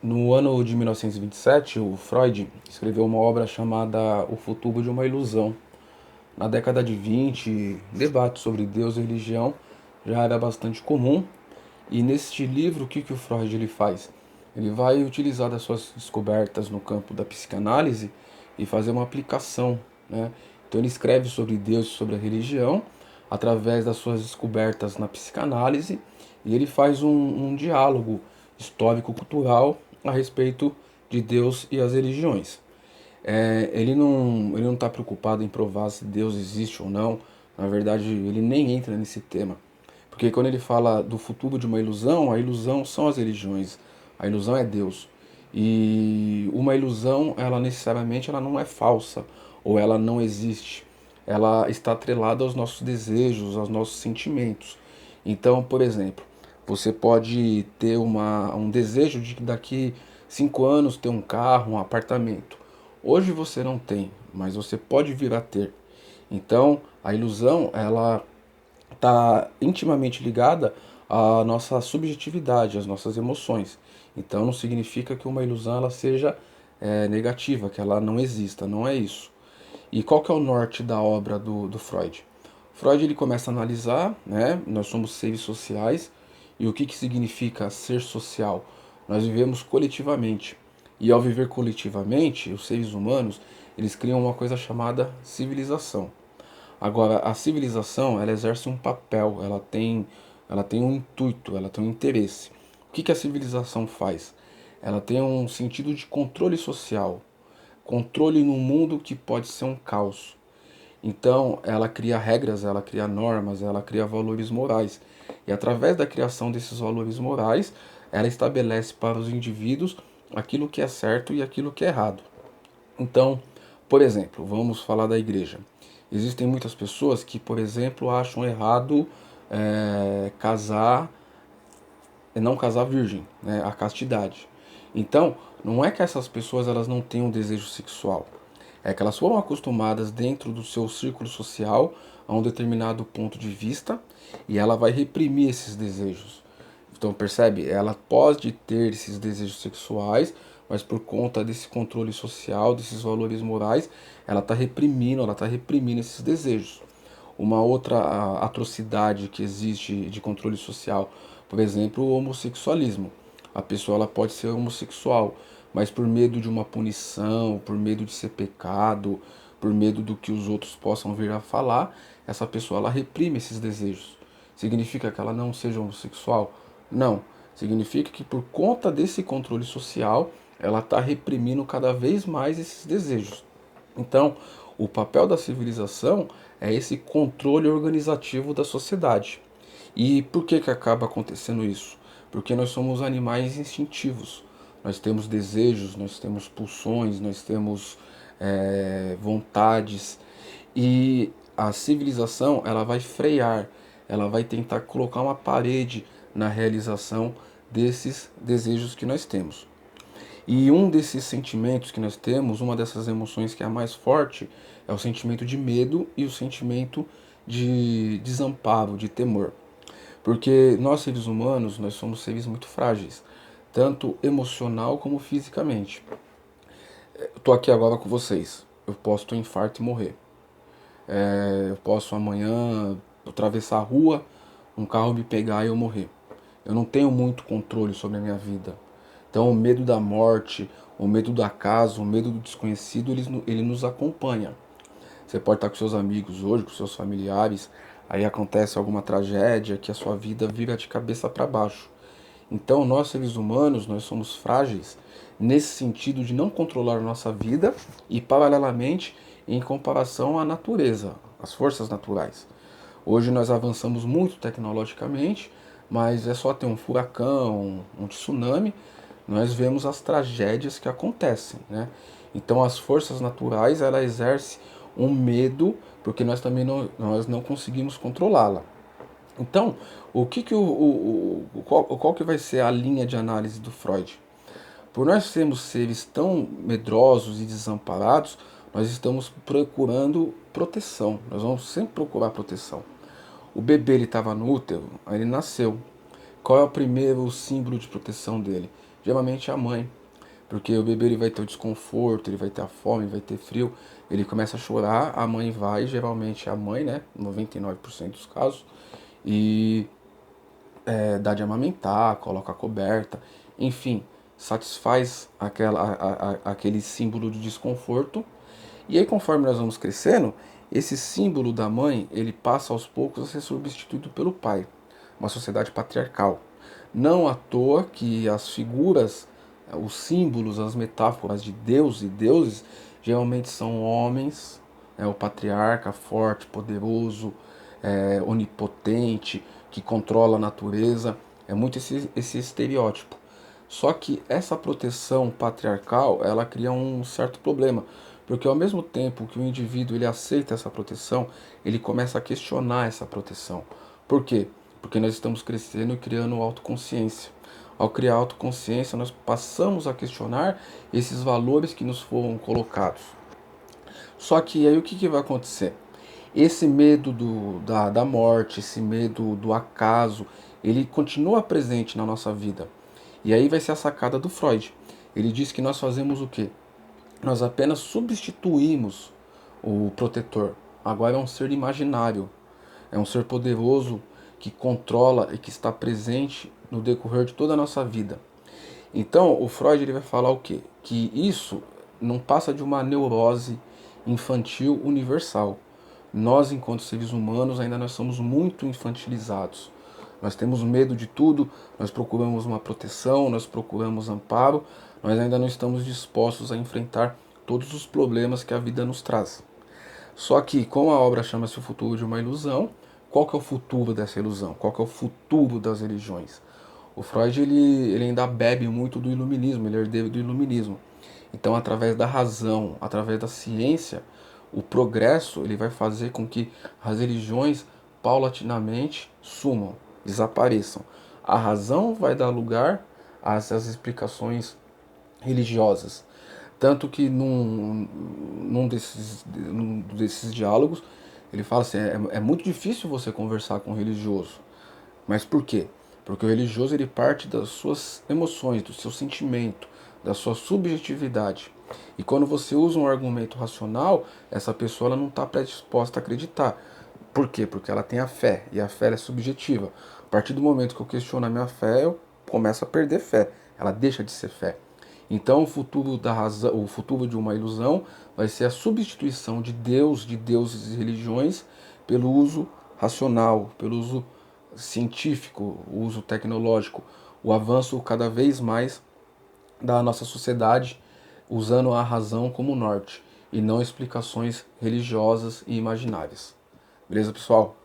No ano de 1927, o Freud escreveu uma obra chamada O Futuro de uma Ilusão. Na década de 20, debate sobre Deus e religião já era bastante comum. E neste livro, o que o Freud ele faz? Ele vai utilizar das suas descobertas no campo da psicanálise e fazer uma aplicação, né? Então ele escreve sobre Deus e sobre a religião através das suas descobertas na psicanálise e ele faz um diálogo histórico-cultural a respeito de Deus e as religiões. Ele não está preocupado em provar se Deus existe ou não. Na verdade, ele nem entra nesse tema. Porque quando ele fala do futuro de uma ilusão, a ilusão são as religiões. A ilusão é Deus. E uma ilusão, ela necessariamente ela não é falsa ou ela não existe. Ela está atrelada aos nossos desejos, aos nossos sentimentos. Então, por exemplo, você pode ter um desejo de daqui 5 anos ter um carro, um apartamento. Hoje você não tem, mas você pode vir a ter. Então, a ilusão, ela está intimamente ligada à nossa subjetividade, às nossas emoções. Então, não significa que uma ilusão ela seja negativa, que ela não exista, não é isso. E qual que é o norte da obra do Freud? Freud ele começa a analisar, né? Nós somos seres sociais e o que significa ser social? Nós vivemos coletivamente e ao viver coletivamente, os seres humanos eles criam uma coisa chamada civilização. Agora, a civilização ela exerce um papel, ela tem um intuito, ela tem um interesse. O que a civilização faz? Ela tem um sentido de controle social, controle num mundo que pode ser um caos. Então, ela cria regras, ela cria normas, ela cria valores morais. E através da criação desses valores morais, ela estabelece para os indivíduos aquilo que é certo e aquilo que é errado. Então, por exemplo, vamos falar da igreja. Existem muitas pessoas que, por exemplo, acham errado casar, não casar virgem, né, a castidade. Então, não é que essas pessoas elas não tenham desejo sexual, é que elas foram acostumadas dentro do seu círculo social a um determinado ponto de vista e ela vai reprimir esses desejos. Então percebe? Ela pode ter esses desejos sexuais, mas por conta desse controle social, desses valores morais, ela está reprimindo esses desejos. Uma outra atrocidade que existe de controle social, por exemplo, o homossexualismo. A pessoa ela pode ser homossexual, mas por medo de uma punição, por medo de ser pecado, por medo do que os outros possam vir a falar, essa pessoa ela reprime esses desejos. Significa que ela não seja homossexual? Não. Significa que por conta desse controle social, ela está reprimindo cada vez mais esses desejos. Então, o papel da civilização é esse controle organizativo da sociedade. E por que acaba acontecendo isso? Porque nós somos animais instintivos. Nós temos desejos, nós temos pulsões, nós temos vontades. E a civilização ela vai frear, ela vai tentar colocar uma parede na realização desses desejos que nós temos. E um desses sentimentos que nós temos, uma dessas emoções que é a mais forte, é o sentimento de medo e o sentimento de desamparo, de temor. Porque nós seres humanos, nós somos seres muito frágeis, tanto emocional como fisicamente. Eu tô aqui agora com vocês. Eu posso ter um infarto e morrer. Eu posso amanhã atravessar a rua, um carro me pegar e eu morrer. Eu não tenho muito controle sobre a minha vida. Então o medo da morte, o medo do acaso, o medo do desconhecido, ele nos acompanha. Você pode estar com seus amigos hoje, com seus familiares, aí acontece alguma tragédia que a sua vida vira de cabeça para baixo. Então nós seres humanos, nós somos frágeis nesse sentido de não controlar a nossa vida e paralelamente em comparação à natureza, às forças naturais. Hoje nós avançamos muito tecnologicamente, mas é só ter um furacão, um tsunami, nós vemos as tragédias que acontecem, né? Então as forças naturais ela exerce um medo porque nós também nós não conseguimos controlá-la. Então, qual que vai ser a linha de análise do Freud? Por nós sermos seres tão medrosos e desamparados, nós estamos procurando proteção. Nós vamos sempre procurar proteção. O bebê ele estava no útero, aí ele nasceu. Qual é o primeiro símbolo de proteção dele? Geralmente é a mãe, porque o bebê ele vai ter o desconforto, ele vai ter a fome, vai ter frio, ele começa a chorar, a mãe vai, geralmente é a mãe, né, 99% dos casos, e dá de amamentar, coloca a coberta, enfim, satisfaz aquele símbolo de desconforto. E aí, conforme nós vamos crescendo, esse símbolo da mãe, ele passa aos poucos a ser substituído pelo pai. Uma sociedade patriarcal. Não à toa que as figuras, os símbolos, as metáforas de Deus e deuses, geralmente são homens, o patriarca forte, poderoso, onipotente, que controla a natureza. É muito esse estereótipo. Só que essa proteção patriarcal, ela cria um certo problema, porque ao mesmo tempo que o indivíduo ele aceita essa proteção, ele começa a questionar essa proteção. Por quê? Porque nós estamos crescendo e criando autoconsciência. Ao criar autoconsciência, nós passamos a questionar esses valores que nos foram colocados. Só que aí o que vai acontecer? Esse medo da morte, esse medo do acaso, ele continua presente na nossa vida. E aí vai ser a sacada do Freud. Ele diz que nós fazemos o quê? Nós apenas substituímos o protetor. Agora é um ser imaginário, é um ser poderoso que controla e que está presente no decorrer de toda a nossa vida. Então, o Freud ele vai falar o quê? Que isso não passa de uma neurose infantil universal. Nós, enquanto seres humanos, ainda nós somos muito infantilizados. Nós temos medo de tudo, nós procuramos uma proteção, nós procuramos amparo, nós ainda não estamos dispostos a enfrentar todos os problemas que a vida nos traz. Só que, como a obra chama-se O Futuro de uma Ilusão, qual que é o futuro dessa ilusão? Qual que é o futuro das religiões? O Freud ele ainda bebe muito do iluminismo, ele é herdeiro do iluminismo. Então, através da razão, através da ciência, o progresso ele vai fazer com que as religiões paulatinamente sumam, desapareçam. A razão vai dar lugar às explicações religiosas. Tanto que num desses diálogos, ele fala assim, é muito difícil você conversar com um religioso. Mas por quê? Porque o religioso ele parte das suas emoções, do seu sentimento, da sua subjetividade. E quando você usa um argumento racional, essa pessoa ela não está predisposta a acreditar. Por quê? Porque ela tem a fé, e a fé é subjetiva. A partir do momento que eu questiono a minha fé, eu começo a perder fé. Ela deixa de ser fé. Então o futuro da razão, o futuro de uma ilusão vai ser a substituição de Deus, de deuses e religiões pelo uso racional, pelo uso científico, o uso tecnológico, o avanço cada vez mais da nossa sociedade usando a razão como norte e não explicações religiosas e imaginárias. Beleza, pessoal?